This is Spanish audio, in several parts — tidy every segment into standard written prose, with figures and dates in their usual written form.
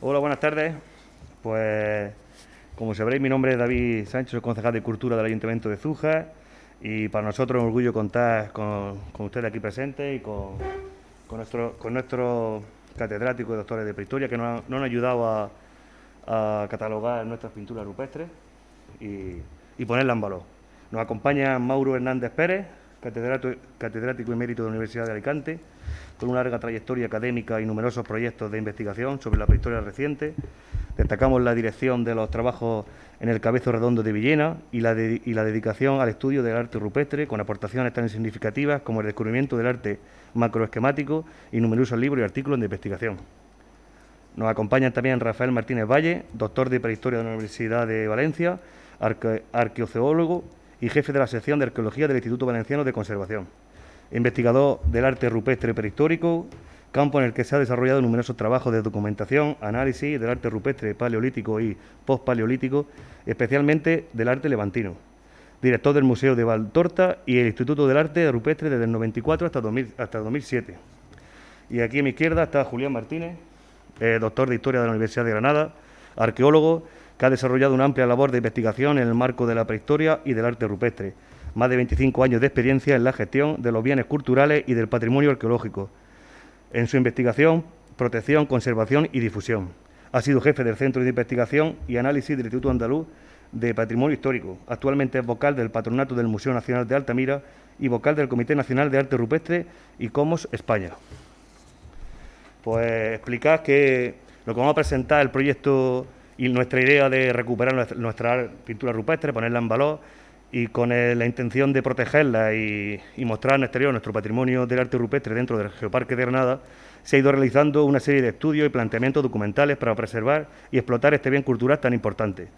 Hola, buenas tardes. Pues, como sabréis, mi nombre es David Sánchez, soy concejal de Cultura del Ayuntamiento de Zújar y para nosotros es un orgullo contar con ustedes aquí presentes y con nuestros catedráticos y doctores de prehistoria que nos han ayudado a catalogar nuestras pinturas rupestres y ponerlas en valor. Nos acompaña Mauro Hernández Pérez, catedrático emérito de la Universidad de Alicante, con una larga trayectoria académica y numerosos proyectos de investigación sobre la prehistoria reciente. Destacamos la dirección de los trabajos en el Cabezo Redondo de Villena y la dedicación al estudio del arte rupestre, con aportaciones tan significativas como el descubrimiento del arte macroesquemático y numerosos libros y artículos de investigación. Nos acompañan también Rafael Martínez Valle, doctor de Prehistoria de la Universidad de Valencia, arqueozoólogo y jefe de la sección de Arqueología del Instituto Valenciano de Conservación. Investigador del arte rupestre prehistórico, campo en el que se ha desarrollado numerosos trabajos de documentación, análisis del arte rupestre paleolítico y postpaleolítico, especialmente del arte levantino. Director del Museo de Valtorta y el Instituto del Arte Rupestre desde el 94 hasta 2007. Y aquí a mi izquierda está Julián Martínez, doctor de Historia de la Universidad de Granada, arqueólogo que ha desarrollado una amplia labor de investigación en el marco de la prehistoria y del arte rupestre. Más de 25 años de experiencia en la gestión de los bienes culturales y del patrimonio arqueológico. En su investigación, protección, conservación y difusión. Ha sido jefe del Centro de Investigación y Análisis del Instituto Andaluz de Patrimonio Histórico. Actualmente es vocal del Patronato del Museo Nacional de Altamira y vocal del Comité Nacional de Arte Rupestre y Comos España. Pues explicar que lo que vamos a presentar es el proyecto y nuestra idea de recuperar nuestra pintura rupestre, ponerla en valor y con la intención de protegerla y mostrar en exterior nuestro patrimonio del arte rupestre dentro del Geoparque de Granada, se ha ido realizando una serie de estudios y planteamientos documentales para preservar y explotar este bien cultural tan importante.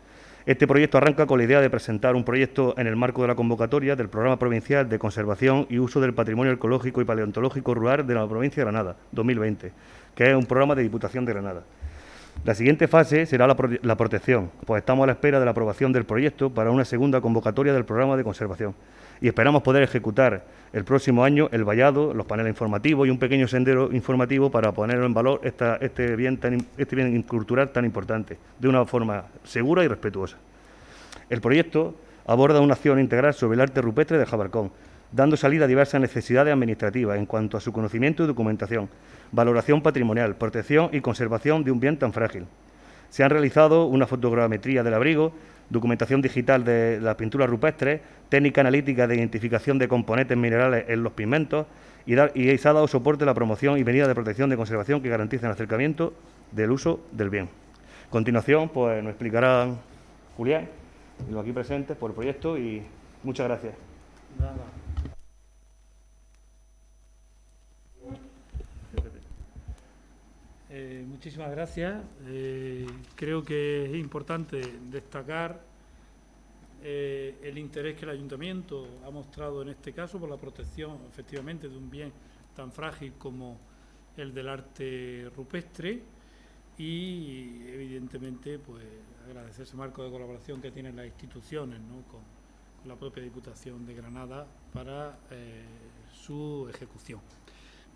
Este proyecto arranca con la idea de presentar un proyecto en el marco de la convocatoria del Programa Provincial de Conservación y Uso del Patrimonio Arqueológico y Paleontológico Rural de la Provincia de Granada, 2020, que es un programa de Diputación de Granada. La siguiente fase será la protección, pues estamos a la espera de la aprobación del proyecto para una segunda convocatoria del programa de conservación y esperamos poder ejecutar el próximo año el vallado, los paneles informativos y un pequeño sendero informativo para poner en valor este bien cultural tan importante, de una forma segura y respetuosa. El proyecto aborda una acción integral sobre el arte rupestre de Jabalcón, dando salida a diversas necesidades administrativas en cuanto a su conocimiento y documentación, valoración patrimonial, protección y conservación de un bien tan frágil. Se han realizado una fotogrametría del abrigo, documentación digital de las pinturas rupestres, técnica analítica de identificación de componentes minerales en los pigmentos y se ha dado soporte a la promoción y medidas de protección de conservación que garanticen el acercamiento del uso del bien. A continuación, pues nos explicarán Julián y los aquí presentes por el proyecto y muchas gracias. Nada. Muchísimas gracias. Creo que es importante destacar el interés que el Ayuntamiento ha mostrado en este caso por la protección, efectivamente, de un bien tan frágil como el del arte rupestre y, evidentemente, pues agradecer ese marco de colaboración que tienen las instituciones, ¿no?, con la propia Diputación de Granada para su ejecución.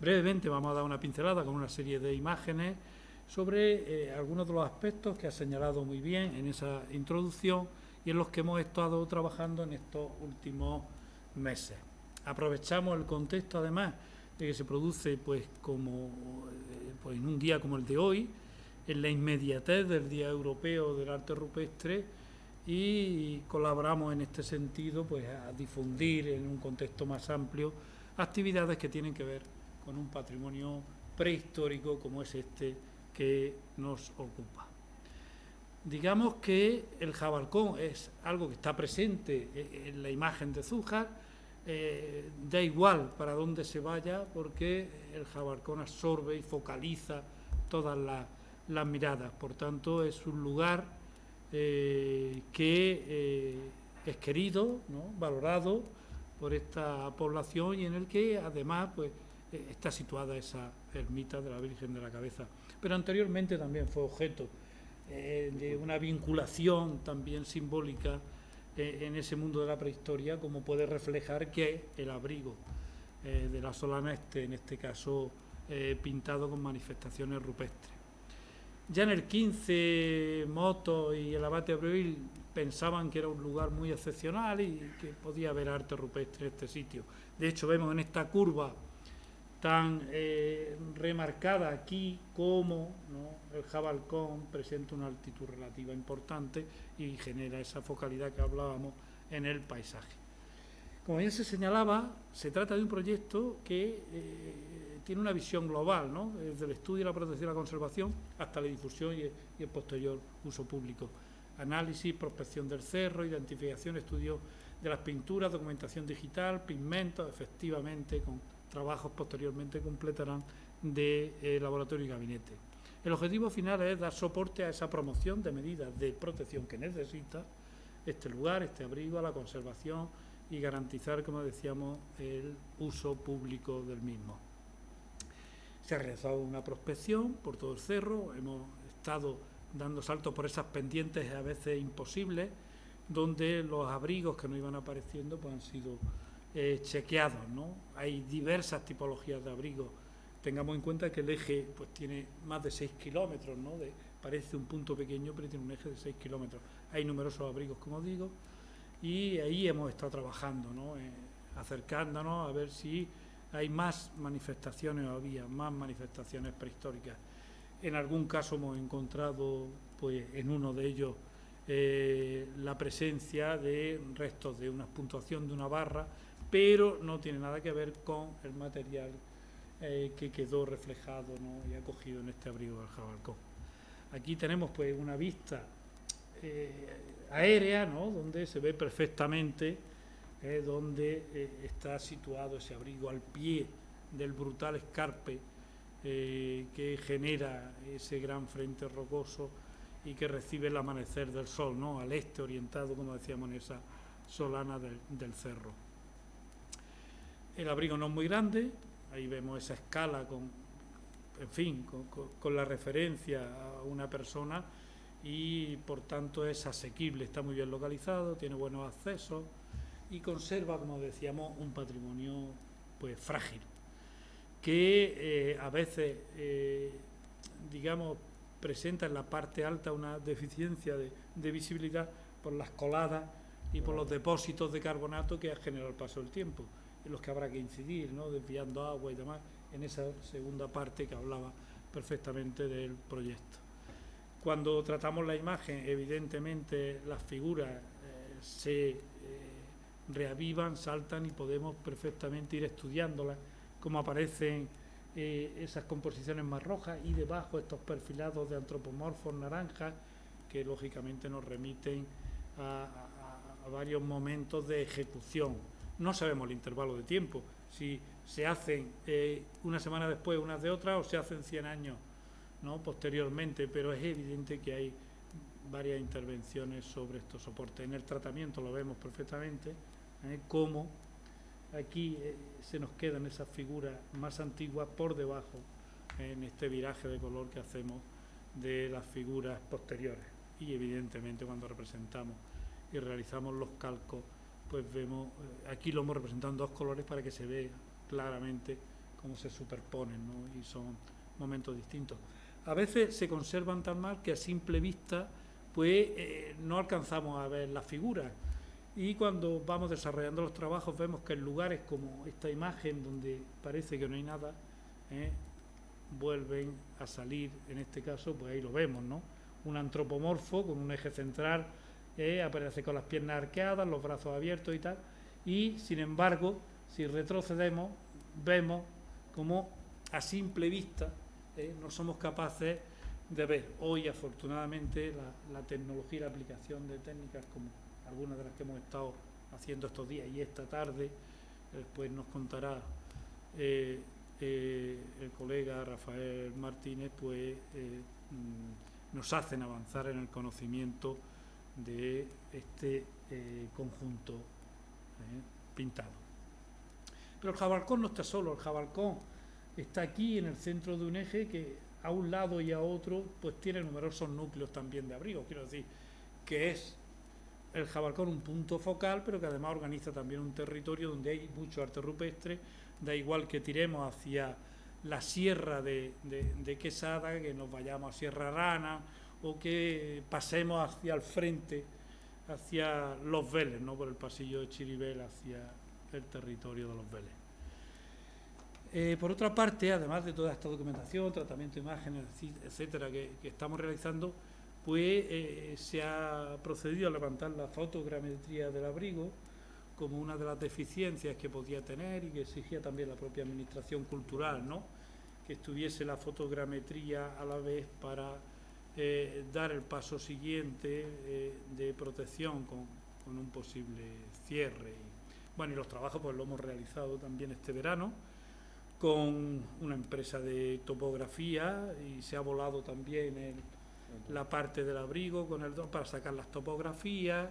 Brevemente vamos a dar una pincelada con una serie de imágenes sobre algunos de los aspectos que ha señalado muy bien en esa introducción y en los que hemos estado trabajando en estos últimos meses. Aprovechamos el contexto, además, de que se produce pues en un día como el de hoy, en la inmediatez del Día Europeo del Arte Rupestre, y colaboramos en este sentido pues a difundir en un contexto más amplio actividades que tienen que ver con un patrimonio prehistórico como es este que nos ocupa. Digamos que el Jabalcón es algo que está presente en la imagen de Zújar, da igual para dónde se vaya porque el Jabalcón absorbe y focaliza todas las miradas, por tanto es un lugar que es querido, ¿no?, valorado por esta población y en el que además pues está situada esa ermita de la Virgen de la Cabeza, pero anteriormente también fue objeto de una vinculación también simbólica en ese mundo de la prehistoria, como puede reflejar que el abrigo de la Solana esté en este caso pintado con manifestaciones rupestres. Ya en el 15, Motos y el Abate Abril pensaban que era un lugar muy excepcional y que podía haber arte rupestre en este sitio. De hecho, vemos en esta curva tan remarcada aquí como, ¿no?, el Jabalcón presenta una altitud relativa importante y genera esa focalidad que hablábamos en el paisaje. Como ya se señalaba, se trata de un proyecto que tiene una visión global, ¿no?, desde el estudio, la protección y la conservación hasta la difusión y el posterior uso público. Análisis, prospección del cerro, identificación, estudio de las pinturas, documentación digital, pigmentos, efectivamente, con trabajos posteriormente completarán de laboratorio y gabinete. El objetivo final es dar soporte a esa promoción de medidas de protección que necesita este lugar, este abrigo, a la conservación y garantizar, como decíamos, el uso público del mismo. Se ha realizado una prospección por todo el cerro, hemos estado dando saltos por esas pendientes a veces imposibles, donde los abrigos que nos iban apareciendo pues han sido chequeados, ¿no? Hay diversas tipologías de abrigos. Tengamos en cuenta que el eje pues tiene más de 6 kilómetros, ¿no? Parece un punto pequeño, pero tiene un eje de 6 kilómetros. Hay numerosos abrigos, como digo, y ahí hemos estado trabajando, ¿no?, acercándonos a ver si hay más manifestaciones o había más manifestaciones prehistóricas. En algún caso hemos encontrado, pues en uno de ellos, la presencia de restos de una puntuación de una barra, pero no tiene nada que ver con el material que quedó reflejado, ¿no?, y acogido en este abrigo del Jabalcón. Aquí tenemos pues una vista aérea, ¿no?, donde se ve perfectamente donde está situado ese abrigo al pie del brutal escarpe que genera ese gran frente rocoso y que recibe el amanecer del sol, ¿no?, al este orientado, como decíamos, en esa solana del cerro. El abrigo no es muy grande, ahí vemos esa escala con la referencia a una persona y por tanto es asequible, está muy bien localizado, tiene buenos accesos y conserva, como decíamos, un patrimonio pues frágil, que a veces digamos presenta en la parte alta una deficiencia de visibilidad por las coladas y por los depósitos de carbonato que ha generado el paso del tiempo, en los que habrá que incidir, ¿no?, desviando agua y demás, en esa segunda parte que hablaba perfectamente del proyecto. Cuando tratamos la imagen, evidentemente las figuras se reavivan, saltan y podemos perfectamente ir estudiándolas, como aparecen esas composiciones más rojas y debajo estos perfilados de antropomorfos naranjas que lógicamente nos remiten a varios momentos de ejecución. No sabemos el intervalo de tiempo, si se hacen una semana después unas de otras o se hacen 100 años, ¿no?, posteriormente, pero es evidente que hay varias intervenciones sobre estos soportes. En el tratamiento lo vemos perfectamente, cómo aquí se nos quedan esas figuras más antiguas por debajo, en este viraje de color que hacemos de las figuras posteriores. Y evidentemente cuando representamos y realizamos los calcos, pues vemos, aquí lo hemos representado en dos colores para que se vea claramente cómo se superponen, ¿no?, y son momentos distintos. A veces se conservan tan mal que a simple vista pues no alcanzamos a ver las figuras, y cuando vamos desarrollando los trabajos vemos que en lugares como esta imagen donde parece que no hay nada, vuelven a salir, en este caso pues ahí lo vemos, ¿no?, un antropomorfo con un eje central, aparece con las piernas arqueadas, los brazos abiertos y tal, y sin embargo si retrocedemos vemos como a simple vista no somos capaces de ver. Hoy afortunadamente la tecnología y la aplicación de técnicas como algunas de las que hemos estado haciendo estos días y esta tarde, pues nos contará el colega Rafael Martínez, pues nos hacen avanzar en el conocimiento de este conjunto pintado. Pero el Jabalcón no está solo, el Jabalcón está aquí en el centro de un eje que a un lado y a otro pues tiene numerosos núcleos también de abrigo. Quiero decir que es el Jabalcón un punto focal, pero que además organiza también un territorio donde hay mucho arte rupestre. Da igual que tiremos hacia la sierra de Quesada, que nos vayamos a Sierra Arana o que pasemos hacia el frente, hacia Los Vélez, ¿no? Por el pasillo de Chiribel hacia el territorio de Los Vélez. Por otra parte, además de toda esta documentación, tratamiento de imágenes, etcétera, que estamos realizando, pues se ha procedido a levantar la fotogrametría del abrigo como una de las deficiencias que podía tener y que exigía también la propia administración cultural, ¿no? Que estuviese la fotogrametría a la vez para dar el paso siguiente de protección con un posible cierre. Bueno, y los trabajos pues los hemos realizado también este verano con una empresa de topografía y se ha volado también la parte del abrigo con el dron para sacar las topografías,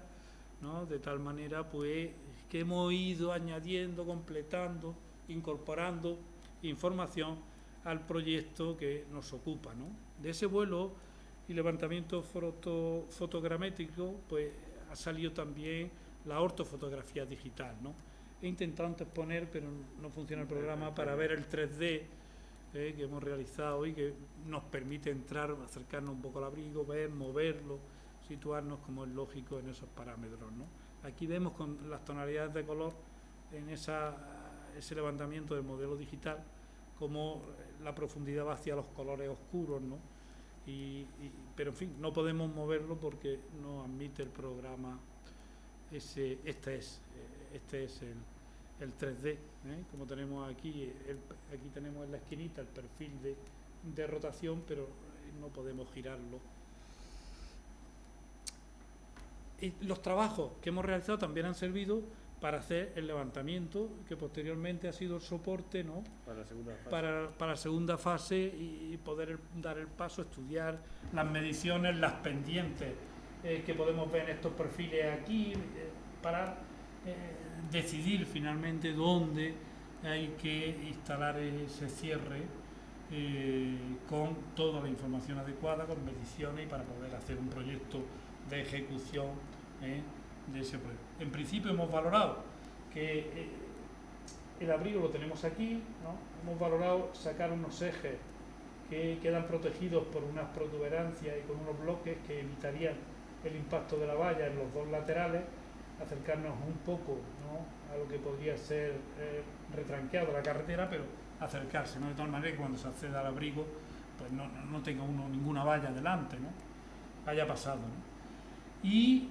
¿no? De tal manera pues que hemos ido añadiendo, completando, incorporando información al proyecto que nos ocupa, ¿no? De ese vuelo y levantamiento fotogramétrico pues ha salido también la ortofotografía digital, ¿no? He intentado antes poner, pero no funciona el programa, para ver el 3D que hemos realizado y que nos permite entrar, acercarnos un poco al abrigo, ver, moverlo, situarnos como es lógico en esos parámetros, ¿no? Aquí vemos con las tonalidades de color en ese levantamiento del modelo digital, como la profundidad va hacia los colores oscuros, ¿no? Pero en fin, no podemos moverlo porque no admite el programa. Este es el 3D, como tenemos aquí, aquí tenemos en la esquinita el perfil de rotación, pero no podemos girarlo. Y los trabajos que hemos realizado también han servido para hacer el levantamiento, que posteriormente ha sido el soporte, ¿no? Para la segunda fase y poder dar el paso, estudiar las mediciones, las pendientes que podemos ver en estos perfiles aquí, para decidir finalmente dónde hay que instalar ese cierre con toda la información adecuada, con mediciones y para poder hacer un proyecto de ejecución de ese proyecto. En principio hemos valorado que el abrigo lo tenemos aquí, ¿no? Hemos valorado sacar unos ejes que quedan protegidos por unas protuberancias y con unos bloques que evitarían el impacto de la valla en los dos laterales, acercarnos un poco, ¿no? A lo que podría ser retranqueado la carretera, pero acercarse, ¿no? De tal manera que cuando se acceda al abrigo pues no tenga uno ninguna valla delante, ¿no? Haya pasado, ¿no? Y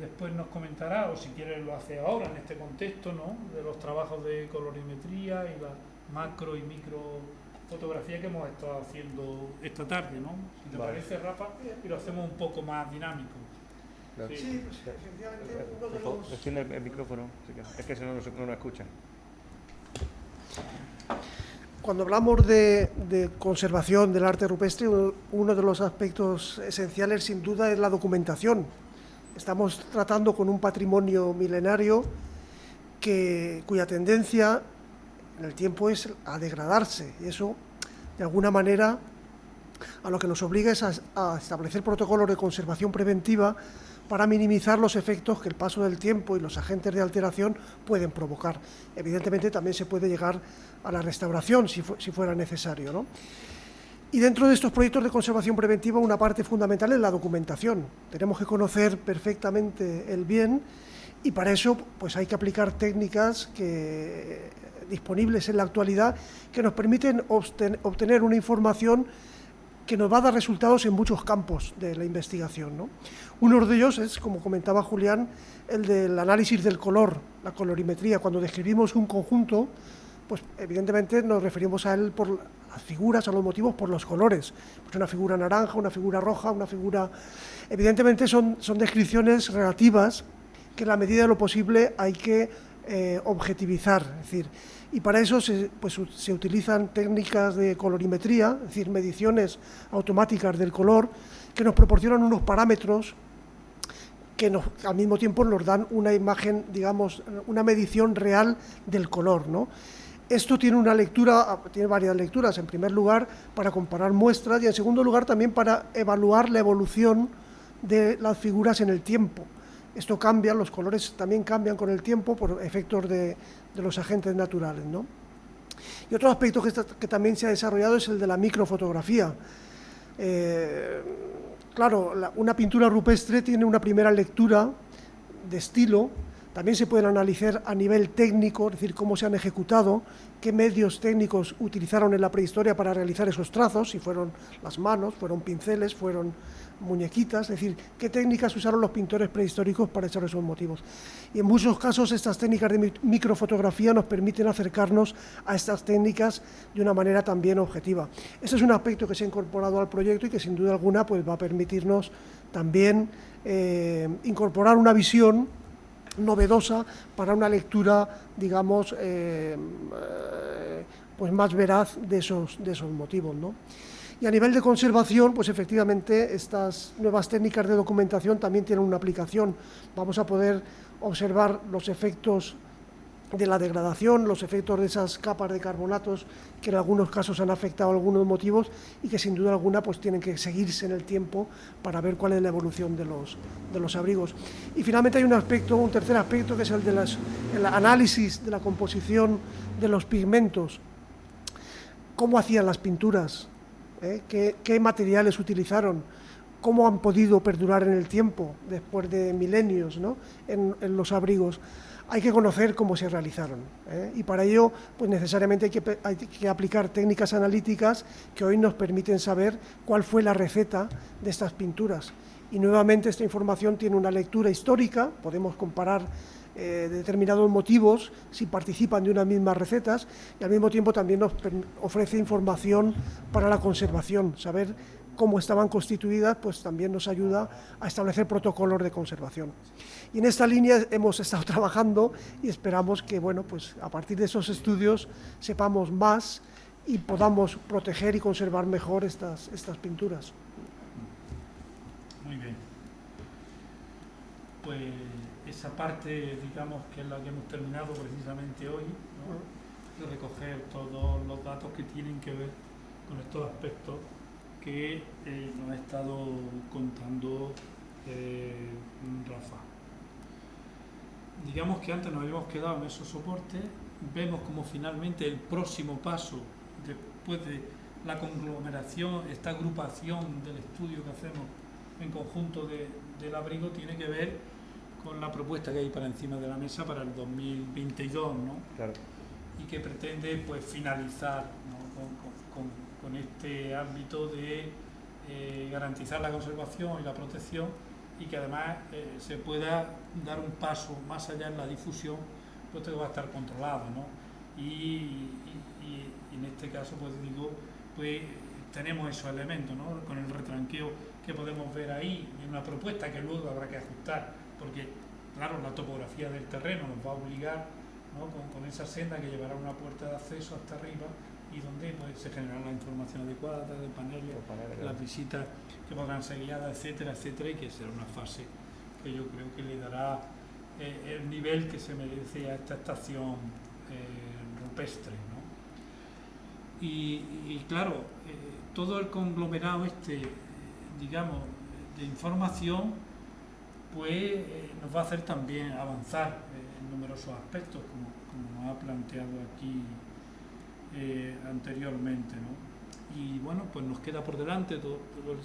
después nos comentará, o si quiere lo hace ahora en este contexto, ¿no? De los trabajos de colorimetría y la macro y micro fotografía que hemos estado haciendo esta tarde, ¿no? Si te parece, Rafa, y lo hacemos un poco más dinámico. Sí, pues, efectivamente, uno de los... Extiende el micrófono, es que si no lo escuchan. Cuando hablamos de conservación del arte rupestre, uno de los aspectos esenciales sin duda es la documentación. Estamos tratando con un patrimonio milenario cuya tendencia en el tiempo es a degradarse, y eso de alguna manera a lo que nos obliga es a establecer protocolos de conservación preventiva para minimizar los efectos que el paso del tiempo y los agentes de alteración pueden provocar. Evidentemente también se puede llegar a la restauración si fuera necesario, ¿no? Y dentro de estos proyectos de conservación preventiva una parte fundamental es la documentación. Tenemos que conocer perfectamente el bien y para eso pues hay que aplicar técnicas disponibles en la actualidad que nos permiten obtener una información que nos va a dar resultados en muchos campos de la investigación, ¿no? Uno de ellos es, como comentaba Julián, el del análisis del color, la colorimetría. Cuando describimos un conjunto, pues evidentemente nos referimos a él por las figuras, a los motivos, por los colores. Pues una figura naranja, una figura roja, una figura... Evidentemente son descripciones relativas que en la medida de lo posible hay que objetivizar, es decir, y para eso se utilizan técnicas de colorimetría, es decir, mediciones automáticas del color, que nos proporcionan unos parámetros que al mismo tiempo nos dan una imagen, digamos, una medición real del color, ¿no? Esto tiene varias lecturas, en primer lugar para comparar muestras y en segundo lugar también para evaluar la evolución de las figuras en el tiempo. Esto cambia, los colores también cambian con el tiempo por efectos de los agentes naturales, ¿no? Y otro aspecto que también se ha desarrollado es el de la microfotografía. Claro, una pintura rupestre tiene una primera lectura de estilo. También se pueden analizar a nivel técnico, es decir, cómo se han ejecutado, qué medios técnicos utilizaron en la prehistoria para realizar esos trazos, si fueron las manos, fueron pinceles, fueron muñequitas, es decir, qué técnicas usaron los pintores prehistóricos para echar esos motivos. Y en muchos casos estas técnicas de microfotografía nos permiten acercarnos a estas técnicas de una manera también objetiva. Este es un aspecto que se ha incorporado al proyecto y que sin duda alguna pues, va a permitirnos también incorporar una visión novedosa para una lectura, digamos, pues más veraz de esos motivos, ¿no? Y a nivel de conservación, pues efectivamente estas nuevas técnicas de documentación también tienen una aplicación. Vamos a poder observar los efectos de la degradación, los efectos de esas capas de carbonatos que en algunos casos han afectado a algunos motivos y que sin duda alguna pues tienen que seguirse en el tiempo para ver cuál es la evolución de los abrigos. Y finalmente hay un tercer aspecto, que es el análisis de la composición de los pigmentos. ¿Cómo hacían las pinturas? ¿Qué materiales utilizaron? ¿Cómo han podido perdurar en el tiempo, después de milenios, ¿no? en los abrigos? Hay que conocer cómo se realizaron, y para ello pues necesariamente hay que aplicar técnicas analíticas que hoy nos permiten saber cuál fue la receta de estas pinturas. Y nuevamente esta información tiene una lectura histórica, podemos comparar determinados motivos si participan de unas mismas recetas, y al mismo tiempo también nos ofrece información para la conservación. Saber cómo estaban constituidas pues también nos ayuda a establecer protocolos de conservación. Y en esta línea hemos estado trabajando y esperamos que, bueno, pues a partir de esos estudios sepamos más y podamos proteger y conservar mejor estas pinturas. Muy bien. Pues esa parte, digamos, que es la que hemos terminado precisamente hoy, ¿no? De recoger todos los datos que tienen que ver con estos aspectos que nos ha estado contando Rafa. Digamos que antes nos habíamos quedado en esos soportes, vemos como finalmente el próximo paso, después de la conglomeración, esta agrupación del estudio que hacemos en conjunto del abrigo, tiene que ver con la propuesta que hay para encima de la mesa para el 2022, ¿no? Claro. Y que pretende pues finalizar, ¿no? con este ámbito de garantizar la conservación y la protección, y que además se pueda dar un paso más allá en la difusión, puesto que va a estar controlado, ¿no? Y en este caso pues digo, pues tenemos esos elementos, ¿no? Con el retranqueo que podemos ver ahí, en una propuesta que luego habrá que ajustar, porque claro, la topografía del terreno nos va a obligar, ¿no? con esa senda que llevará una puerta de acceso hasta arriba, y donde pues, se generará la información adecuada de paneles, las visitas que podrán ser guiadas, etcétera, etcétera, y que será una fase que yo creo que le dará el nivel que se merece a esta estación rupestre, ¿no? Y claro, todo el conglomerado digamos, de información, pues nos va a hacer también avanzar en numerosos aspectos, como nos ha planteado aquí anteriormente, ¿no? Y bueno, pues nos queda por delante todo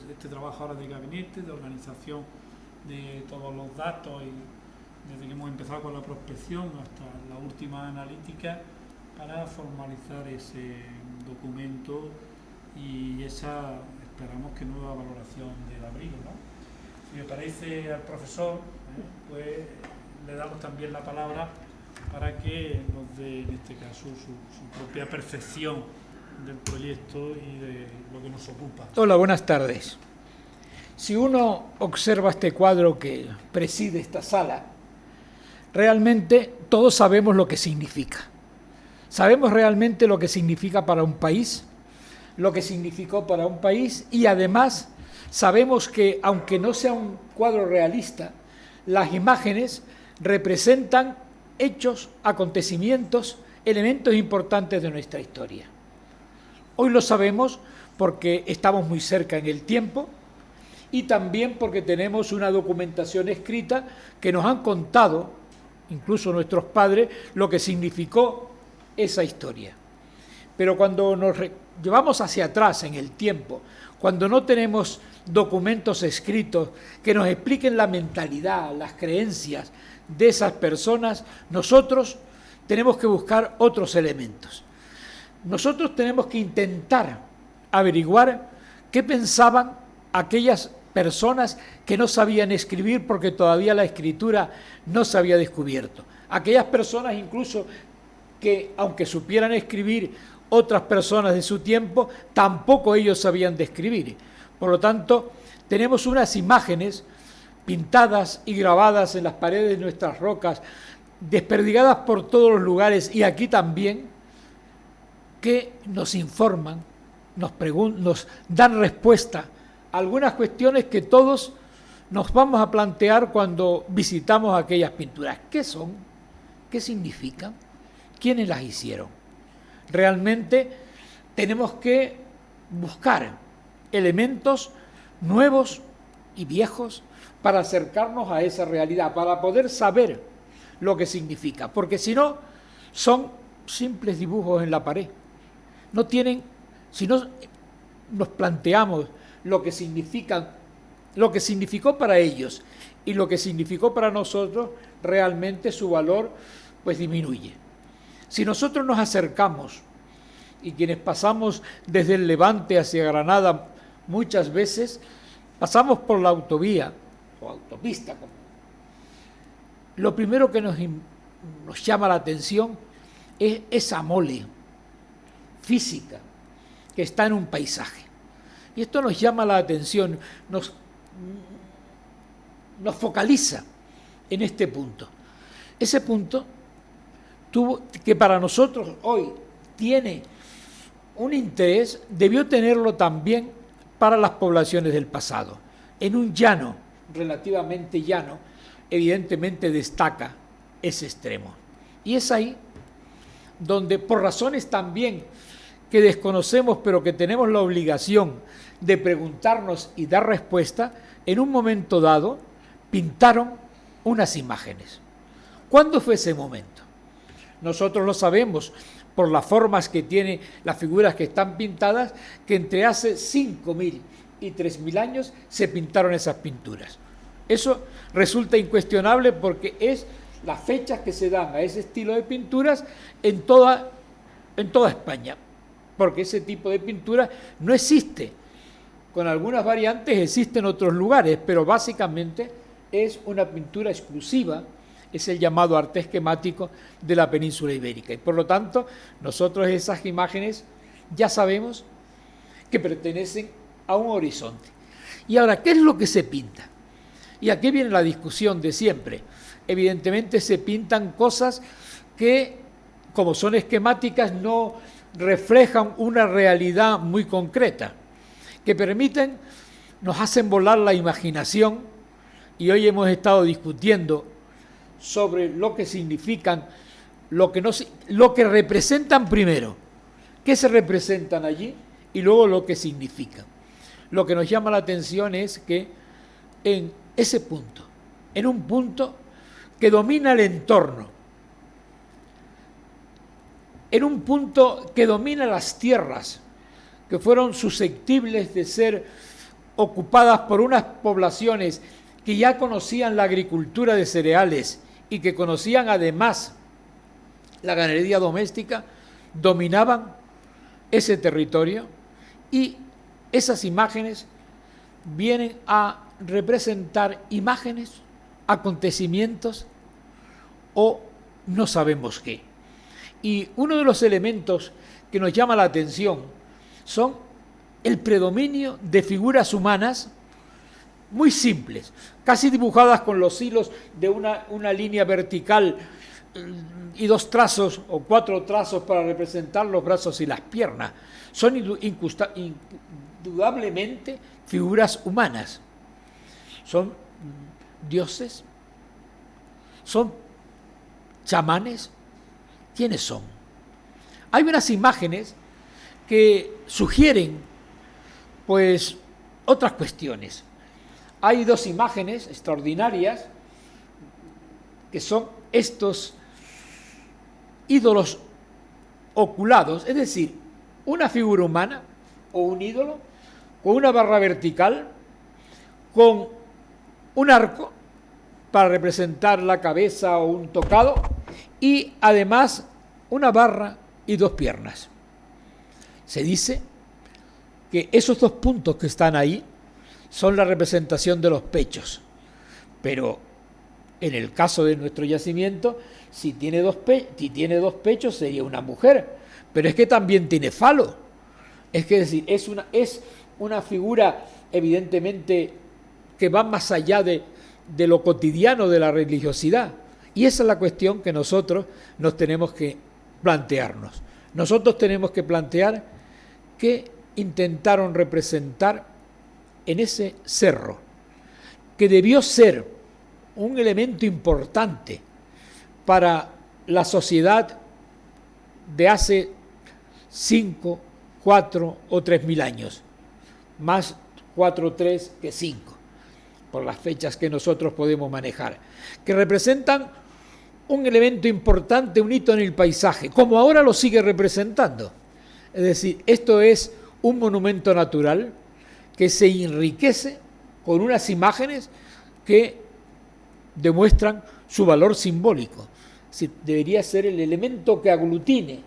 este trabajo ahora de gabinete, de organización de todos los datos, y desde que hemos empezado con la prospección hasta la última analítica, para formalizar ese documento y esa, esperamos que nueva valoración del abrigo, ¿no? Si me parece al profesor, pues le damos también la palabra para que nos dé, en este caso, su propia percepción del proyecto y de lo que nos ocupa. Hola, buenas tardes. Si uno observa este cuadro que preside esta sala, realmente todos sabemos lo que significa. Sabemos realmente lo que significa para un país, lo que significó para un país, y además sabemos que, aunque no sea un cuadro realista, las imágenes representan hechos, acontecimientos, elementos importantes de nuestra historia. Hoy lo sabemos porque estamos muy cerca en el tiempo, y también porque tenemos una documentación escrita que nos han contado, incluso nuestros padres, lo que significó esa historia. Pero cuando nos llevamos hacia atrás en el tiempo, cuando no tenemos documentos escritos que nos expliquen la mentalidad, las creencias de esas personas, nosotros tenemos que buscar otros elementos. Nosotros tenemos que intentar averiguar qué pensaban aquellas personas que no sabían escribir porque todavía la escritura no se había descubierto. Aquellas personas incluso que, aunque supieran escribir otras personas de su tiempo, tampoco ellos sabían de escribir. Por lo tanto, tenemos unas imágenes pintadas y grabadas en las paredes de nuestras rocas, desperdigadas por todos los lugares y aquí también, que nos informan, nos dan respuesta a algunas cuestiones que todos nos vamos a plantear cuando visitamos aquellas pinturas. ¿Qué son? ¿Qué significan? ¿Quiénes las hicieron? Realmente tenemos que buscar elementos nuevos y viejos para acercarnos a esa realidad, para poder saber lo que significa, porque si no, son simples dibujos en la pared. No tienen, si no nos planteamos lo que significan, lo que significó para ellos y lo que significó para nosotros, realmente su valor pues disminuye. Si nosotros nos acercamos, y quienes pasamos desde el Levante hacia Granada muchas veces, pasamos por la autovía o autopista, lo primero que nos llama la atención es esa mole física que está en un paisaje. Y esto nos llama la atención, nos focaliza en este punto. Ese punto que para nosotros hoy tiene un interés, debió tenerlo también para las poblaciones del pasado. En un llano, relativamente llano, evidentemente destaca ese extremo. Y es ahí donde, por razones también que desconocemos, pero que tenemos la obligación de preguntarnos y dar respuesta, en un momento dado pintaron unas imágenes. ¿Cuándo fue ese momento? Nosotros lo sabemos por las formas que tienen las figuras que están pintadas, que entre hace 5.000 y 3.000 años se pintaron esas pinturas. Eso resulta incuestionable porque es las fechas que se dan a ese estilo de pinturas en toda España, porque ese tipo de pintura no existe. Con algunas variantes existe en otros lugares, pero básicamente es una pintura exclusiva, es el llamado arte esquemático de la península ibérica. Y por lo tanto, nosotros esas imágenes ya sabemos que pertenecen a un horizonte. Y ahora, ¿qué es lo que se pinta? Y aquí viene la discusión de siempre. Evidentemente se pintan cosas que, como son esquemáticas, no reflejan una realidad muy concreta, que permiten, nos hacen volar la imaginación, y hoy hemos estado discutiendo sobre lo que significan, lo que representan primero, qué se representan allí, y luego lo que significan. Lo que nos llama la atención es que en ese punto, en un punto que domina el entorno, en un punto que domina las tierras, que fueron susceptibles de ser ocupadas por unas poblaciones que ya conocían la agricultura de cereales y que conocían además la ganadería doméstica, dominaban ese territorio, y esas imágenes vienen a representar imágenes, acontecimientos o no sabemos qué. Y uno de los elementos que nos llama la atención son el predominio de figuras humanas muy simples, casi dibujadas con los hilos de una línea vertical y 2 trazos o 4 trazos para representar los brazos y las piernas. Son indudablemente figuras humanas. Son dioses, son chamanes. ¿Quiénes son? Hay unas imágenes que sugieren pues otras cuestiones. Hay 2 imágenes extraordinarias que son estos ídolos oculados, es decir, una figura humana o un ídolo con una barra vertical, con un arco para representar la cabeza o un tocado, y además una barra y 2 piernas. Se dice que esos 2 puntos que están ahí son la representación de los pechos, pero en el caso de nuestro yacimiento, si tiene dos pechos sería una mujer, pero es que también tiene falo. Es decir, es una figura evidentemente que va más allá de lo cotidiano de la religiosidad. Y esa es la cuestión que nosotros nos tenemos que plantearnos. Nosotros tenemos que plantear qué intentaron representar en ese cerro, que debió ser un elemento importante para la sociedad de hace 5, 4 o 3.000 años, más 4, 3 que 5, por las fechas que nosotros podemos manejar, que representan un elemento importante, un hito en el paisaje, como ahora lo sigue representando. Es decir, esto es un monumento natural que se enriquece con unas imágenes que demuestran su valor simbólico. Debería ser el elemento que aglutine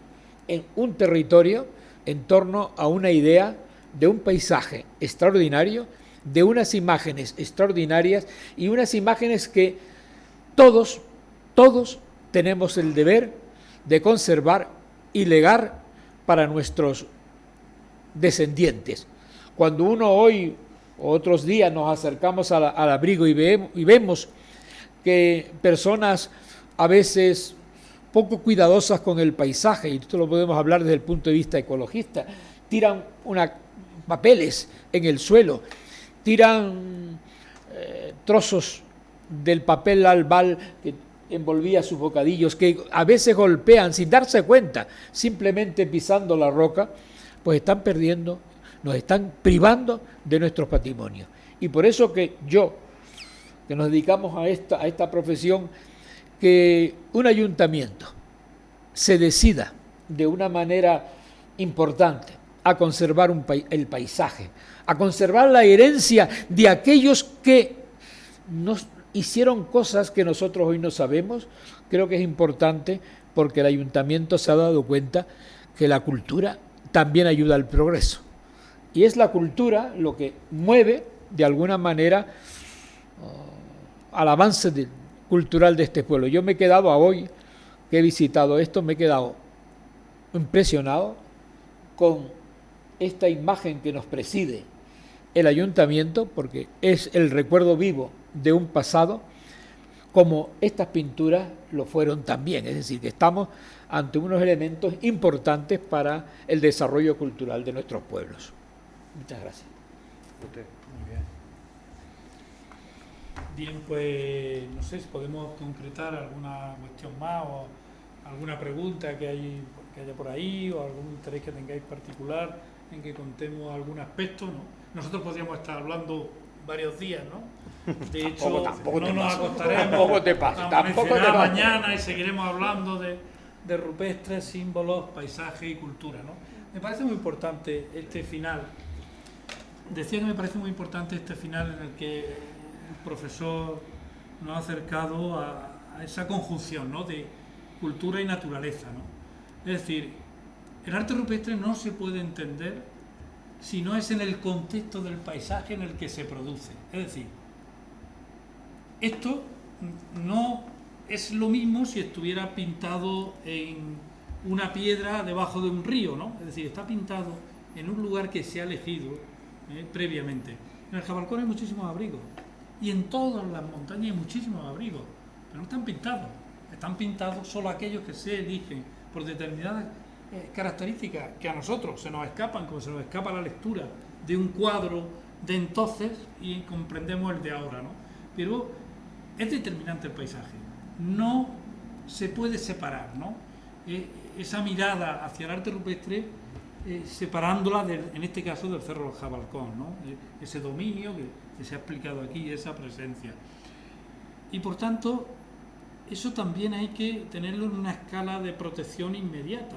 en un territorio en torno a una idea de un paisaje extraordinario, de unas imágenes extraordinarias y unas imágenes que todos tenemos el deber de conservar y legar para nuestros descendientes. Cuando uno hoy o otros días nos acercamos al abrigo y vemos que personas a veces poco cuidadosas con el paisaje, y esto lo podemos hablar desde el punto de vista ecologista, tiran papeles en el suelo, tiran trozos del papel albal que envolvía sus bocadillos, que a veces golpean sin darse cuenta, simplemente pisando la roca, pues están perdiendo, nos están privando de nuestros patrimonios. Y por eso que nos dedicamos a esta profesión, que un ayuntamiento se decida de una manera importante a conservar el paisaje, a conservar la herencia de aquellos que nos hicieron cosas que nosotros hoy no sabemos, creo que es importante, porque el ayuntamiento se ha dado cuenta que la cultura también ayuda al progreso. Y es la cultura lo que mueve, de alguna manera, al avance cultural de este pueblo. Yo me he quedado hoy, que he visitado esto, me he quedado impresionado con esta imagen que nos preside el ayuntamiento, porque es el recuerdo vivo de un pasado, como estas pinturas lo fueron también. Es decir, que estamos ante unos elementos importantes para el desarrollo cultural de nuestros pueblos. Muchas gracias. Muy bien. Bien, pues no sé si podemos concretar alguna cuestión más o alguna pregunta que haya por ahí, o algún interés que tengáis particular en que contemos algún aspecto, ¿no? Nosotros podríamos estar hablando varios días, ¿no? De hecho, tampoco no nos acostaremos, tampoco te pasa. mañana y seguiremos hablando de rupestres, símbolos, paisaje y cultura, ¿no? Me parece muy importante este final. Decía que me parece muy importante este final en el que el profesor nos ha acercado a esa conjunción, ¿no?, de cultura y naturaleza, ¿no? Es decir, el arte rupestre no se puede entender si no es en el contexto del paisaje en el que se produce. Es decir, esto no es lo mismo si estuviera pintado en una piedra debajo de un río, ¿no? Es decir, está pintado en un lugar que se ha elegido previamente. En el Jabalcón hay muchísimos abrigos, y en todas las montañas hay muchísimos abrigos, pero no están pintados. Están pintados solo aquellos que se eligen por determinadas características que a nosotros se nos escapan, como se nos escapa la lectura de un cuadro de entonces y comprendemos el de ahora, ¿no? Pero es determinante el paisaje, no se puede separar, ¿no? Esa mirada hacia el arte rupestre, separándola en este caso del Cerro del Jabalcón, ¿no? Ese dominio que se ha explicado aquí, esa presencia. Y por tanto, eso también hay que tenerlo en una escala de protección inmediata.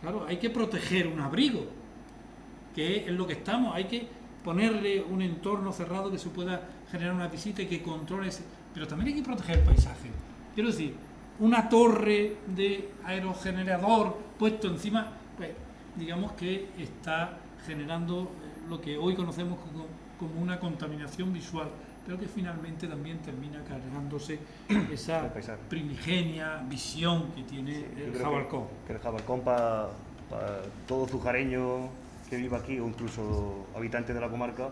Claro, hay que proteger un abrigo, que es en lo que estamos. Hay que ponerle un entorno cerrado que se pueda generar una visita y que controle ese. Pero también hay que proteger el paisaje. Quiero decir, una torre de aerogenerador puesto encima, pues, digamos que está generando lo que hoy conocemos como una contaminación visual, pero que finalmente también termina cargándose esa primigenia visión que tiene el Jabalcón. Que el Jabalcón, para todo zujareño que viva aquí, o incluso habitantes de la comarca,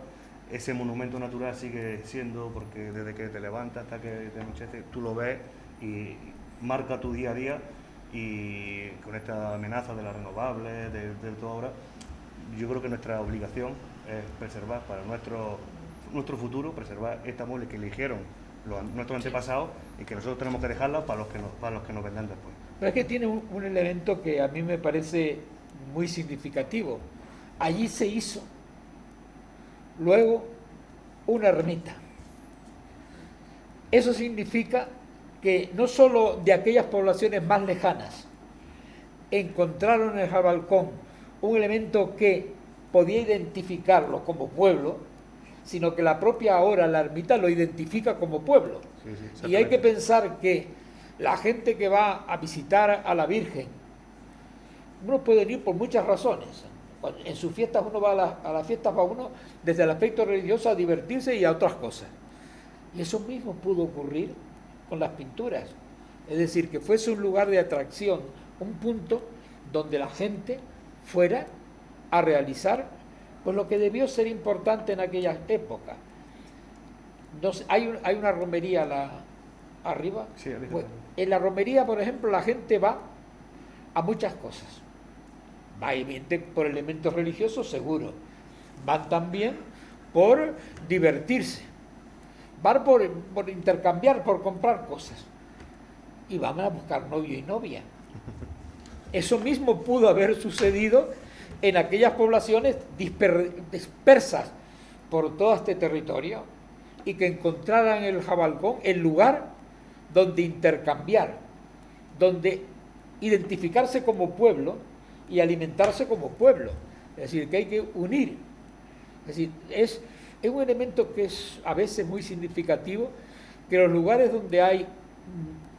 ese monumento natural sigue siendo, porque desde que te levantas hasta que te anochece, tú lo ves y marca tu día a día, y con esta amenaza de las renovables, de todo ahora, yo creo que nuestra obligación es preservar para nuestro futuro, preservar esta mole que eligieron nuestros antepasados y que nosotros tenemos que dejarla para los que nos vendrán después. Pero es que tiene un elemento que a mí me parece muy significativo. Allí se hizo luego una ermita. Eso significa que no solo de aquellas poblaciones más lejanas encontraron en el Jabalcón un elemento que podía identificarlo como pueblo, sino que la propia ahora la ermita lo identifica como pueblo. Sí, y hay que pensar que la gente que va a visitar a la Virgen, uno puede ir por muchas razones. En sus fiestas uno va a las fiestas, va uno desde el aspecto religioso a divertirse y a otras cosas. Y eso mismo pudo ocurrir con las pinturas. Es decir, que fuese un lugar de atracción, un punto donde la gente fuera a realizar pues lo que debió ser importante en aquellas épocas. No sé, hay una romería arriba. Sí, bueno, en la romería, por ejemplo, la gente va a muchas cosas. Va evidentemente por elementos religiosos, seguro. Van también por divertirse. Van por intercambiar, por comprar cosas. Y van a buscar novio y novia. Eso mismo pudo haber sucedido en aquellas poblaciones dispersas por todo este territorio y que encontraran en el Jabalcón el lugar donde intercambiar, donde identificarse como pueblo y alimentarse como pueblo. Es decir, que hay que unir. Es decir, es un elemento que es a veces muy significativo, que los lugares donde hay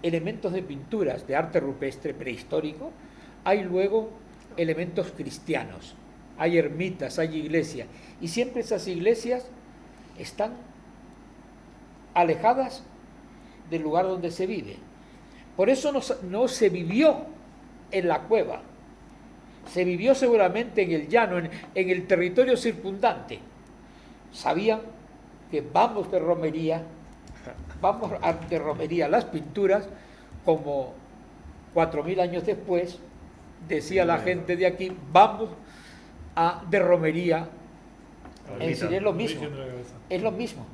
elementos de pinturas, de arte rupestre prehistórico, hay luego elementos cristianos, hay ermitas, hay iglesias, y siempre esas iglesias están alejadas del lugar donde se vive. Por eso no se vivió en la cueva, se vivió seguramente en el llano, en el territorio circundante. Sabían que vamos de romería las pinturas, como 4000 años después decía la gente de aquí, vamos de romería. Es decir, es lo mismo. Es lo mismo.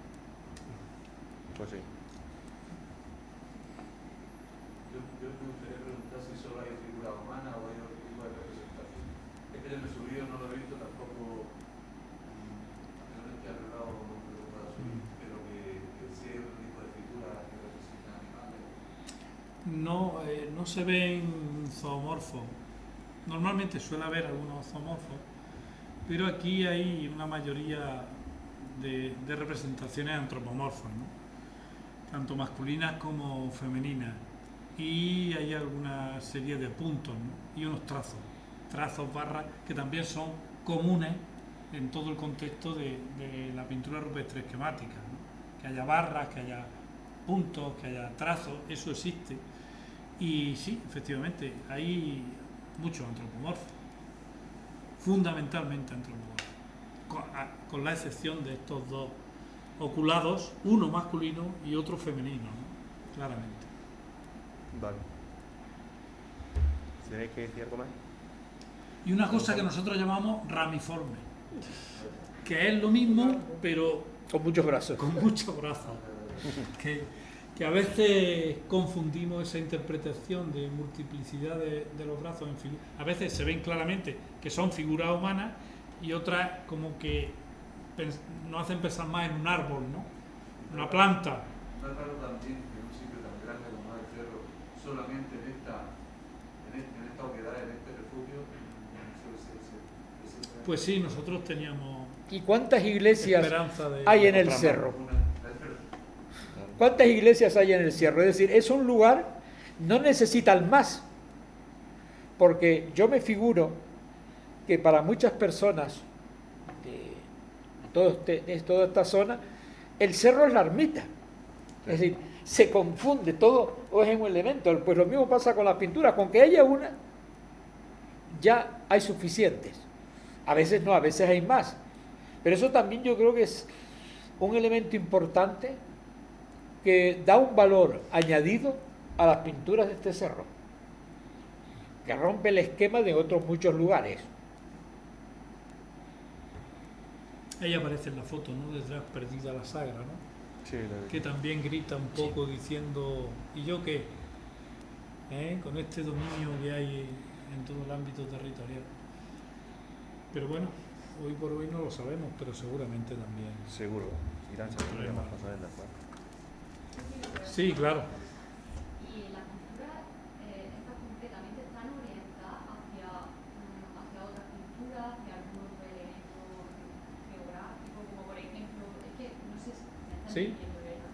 Pues sí. Yo me gustaría preguntar si solo hay figura humana o hay otro tipo de representación. Es que en el subido no lo he visto tampoco, no es que ha hablado para subir, pero que sí hay otro tipo de figuras que representan animales. No se ven zoomorfos. Normalmente suele haber algunos zoomorfos, pero aquí hay una mayoría de representaciones antropomorfas, ¿no? Tanto masculinas como femeninas. Y hay alguna serie de puntos, ¿no? Y unos trazos, barras, que también son comunes en todo el contexto de la pintura rupestre esquemática, ¿no? Que haya barras, que haya puntos, que haya trazos, eso existe. Y sí, efectivamente, hay muchos antropomorfos, fundamentalmente antropomorfos, con la excepción de estos dos oculados, uno masculino y otro femenino, ¿no? Claramente. Vale. ¿Tenéis que decir algo más? Y una cosa que nosotros llamamos ramiforme, que es lo mismo, pero Con muchos brazos. con muchos brazos. Que a veces confundimos esa interpretación de multiplicidad de los brazos en figuras. A veces se ven claramente que son figuras humanas y otras como que nos hacen pensar más en un árbol, ¿no? Una planta. No es raro también que un sitio tan grande como el cerro, solamente en esta oquedad, en este refugio, Pues sí, nosotros teníamos ¿Y cuántas iglesias esperanza de... hay en el otra más. cerro? ¿Cuántas iglesias hay en el cerro? Es decir, es un lugar, no necesitan más, porque yo me figuro que para muchas personas de toda esta zona, el cerro es la ermita. Es decir, se confunde todo o es un elemento. Pues lo mismo pasa con las pinturas, con que haya una, ya hay suficientes. A veces no, a veces hay más. Pero eso también yo creo que es un elemento importante que da un valor añadido a las pinturas de este cerro, que rompe el esquema de otros muchos lugares. Ahí aparece en la foto, ¿no? Detrás perdida la sagra, ¿no? Sí, Que también grita un poco diciendo, ¿y yo qué? Con este dominio que hay en todo el ámbito territorial. Pero bueno, hoy por hoy no lo sabemos, pero seguramente también. seguro. Irán se más pasajes después. Sí, claro. Y las pinturas, estas concretamente, están orientadas hacia otras pinturas, hacia algunos elementos geográficos, como por ejemplo, es que no sé si me están Sí. entendiendo, ¿verdad?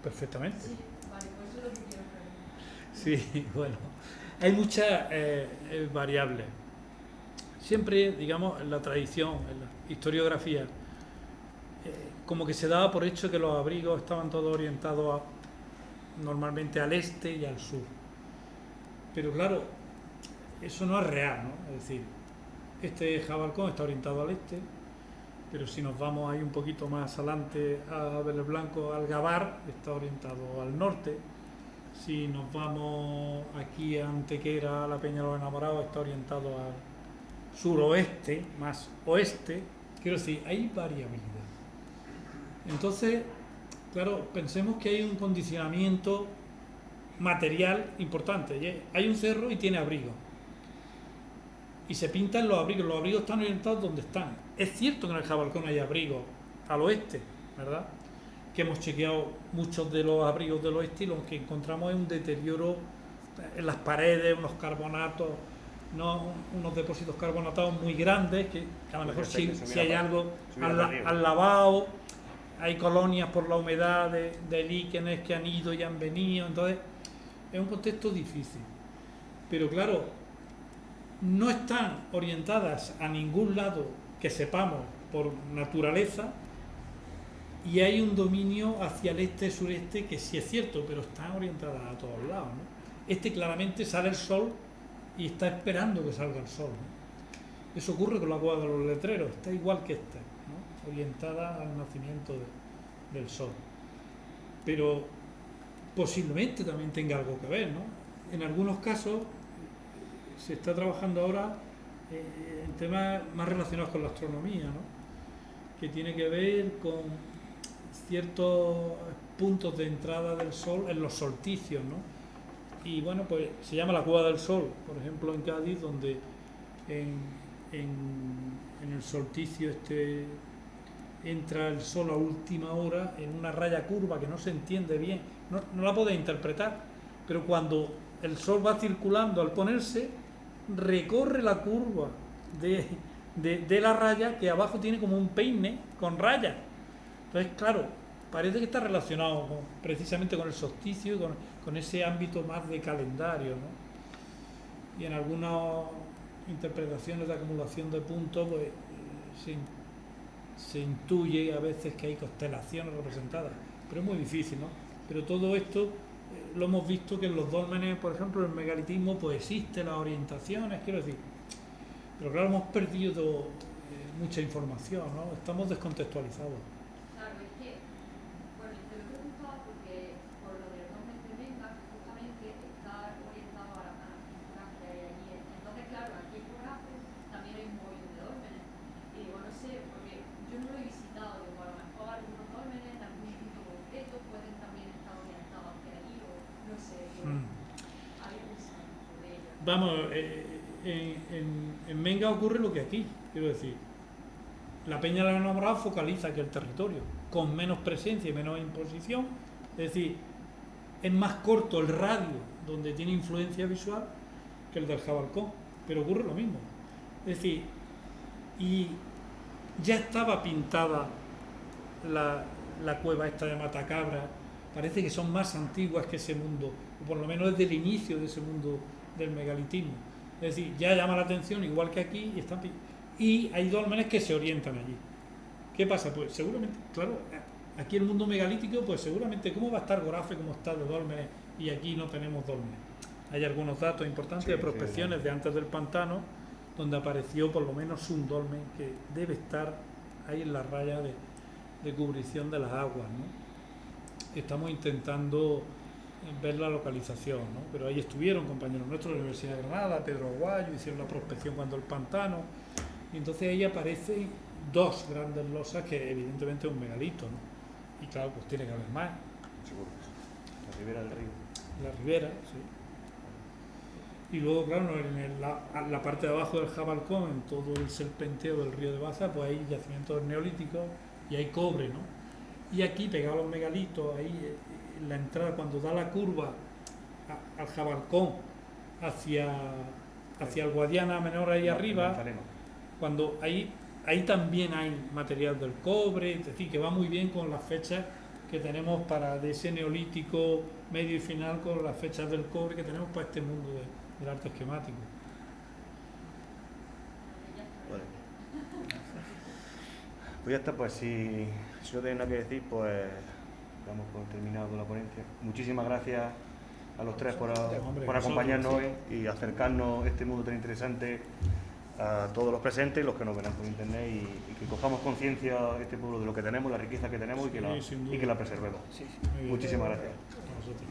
Perfectamente. Sí, vale, pues eso es lo que quiero preguntar. Sí, bueno. Hay muchas variables. Siempre, digamos, en la tradición, en la historiografía, como que se daba por hecho que los abrigos estaban todos orientados normalmente al este y al sur. Pero claro, eso no es real, ¿no? Es decir, este Jabalcón está orientado al este, pero si nos vamos ahí un poquito más adelante a Vélez Blanco, Algabar, está orientado al norte. Si nos vamos aquí a Antequera, a la Peña de los Enamorados, está orientado al suroeste, más oeste. Quiero decir, hay variabilidad. Entonces, claro, pensemos que hay un condicionamiento material importante. Hay un cerro y tiene abrigo. Y se pintan los abrigos están orientados donde están. Es cierto que en el Jabalcón hay abrigos al oeste, ¿verdad? Que hemos chequeado muchos de los abrigos del oeste y lo que encontramos es un deterioro en las paredes, unos carbonatos, ¿no? Unos depósitos carbonatados muy grandes que a lo mejor si hay algo han lavado, hay colonias por la humedad de líquenes que han ido y han venido, entonces es un contexto difícil. Pero claro, no están orientadas a ningún lado que sepamos por naturaleza. Y hay un dominio hacia el este-sureste que sí es cierto, pero están orientadas a todos lados, ¿no? Este claramente sale el sol y está esperando que salga el sol, ¿no? Eso ocurre con la cueva de los letreros, está igual que esta, ¿no? Orientada al nacimiento del sol. Pero posiblemente también tenga algo que ver, ¿no? En algunos casos se está trabajando ahora en temas más relacionados con la astronomía, ¿no? Que tiene que ver con ciertos puntos de entrada del sol en los solsticios, ¿no? Y bueno, pues se llama la Cueva del Sol, por ejemplo en Cádiz, donde en el solsticio entra el sol a última hora en una raya curva que no se entiende bien, no la podéis interpretar, pero cuando el sol va circulando al ponerse, recorre la curva de la raya, que abajo tiene como un peine con rayas. Entonces, claro, parece que está relacionado precisamente con el solsticio y con ese ámbito más de calendario, ¿no? Y en algunas interpretaciones de acumulación de puntos, pues se intuye a veces que hay constelaciones representadas, pero es muy difícil, ¿no? Pero todo esto lo hemos visto que en los dólmenes, por ejemplo, en el megalitismo, pues existen las orientaciones, quiero decir, pero claro, hemos perdido mucha información, ¿no? Estamos descontextualizados. Claro, es que, bueno, te lo he preguntado porque por lo del nombre tremenda, que justamente está orientado a las pinturas que hay allí. Entonces, claro, aquí por Gafo también hay un montón de dólmenes. Y digo, no sé, porque yo no lo he visitado, digo, a lo mejor algunos dólmenes en algún sitio concreto pueden también estar orientados hacia allí, o no sé, había pensado de ello. Vamos, en Menga ocurre lo que aquí, quiero decir. La Peña de los Enamorados focaliza aquí el territorio, con menos presencia y menos imposición, es decir, es más corto el radio donde tiene influencia visual que el del Jabalcón, pero ocurre lo mismo. Es decir, y ya estaba pintada la cueva esta de Matacabra. Parece que son más antiguas que ese mundo, o por lo menos desde el inicio de ese mundo del megalitismo. Es decir, ya llama la atención, igual que aquí, y hay dólmenes que se orientan allí. ¿Qué pasa? Pues seguramente, claro, aquí el mundo megalítico, pues seguramente, ¿cómo va a estar Gorafe, cómo está de dólmenes, y aquí no tenemos dólmenes? Hay algunos datos importantes de prospecciones de antes del pantano, donde apareció por lo menos un dolmen que debe estar ahí en la raya de cubrición de las aguas, ¿no? Estamos intentando ver la localización, ¿no? Pero ahí estuvieron compañeros nuestros de la Universidad de Granada, Pedro Aguayo, hicieron la prospección cuando el pantano, y entonces ahí aparecen dos grandes losas que evidentemente es un megalito, ¿no? Y claro, pues tiene que haber más. Seguro. La ribera del río. La ribera, sí. Y luego, claro, en la parte de abajo del Jabalcón, en todo el serpenteo del río de Baza, pues hay yacimientos neolíticos y hay cobre, ¿no? Y aquí, pegado a los megalitos, ahí en la entrada, cuando da la curva al Jabalcón hacia el Guadiana Menor ahí arriba, cuando ahí también hay material del cobre, es decir, que va muy bien con las fechas que tenemos de ese neolítico medio y final, con las fechas del cobre que tenemos para este mundo del arte esquemático. Vale. Pues ya está, pues si no tenéis nada que decir, pues damos por terminado con la ponencia. Muchísimas gracias a los tres por acompañarnos hoy y acercarnos a este mundo tan interesante a todos los presentes y los que nos verán por internet, y que cojamos conciencia de este pueblo, de lo que tenemos, la riqueza que tenemos, y que la preservemos. Muy bien. Muchísimas gracias. A vosotros.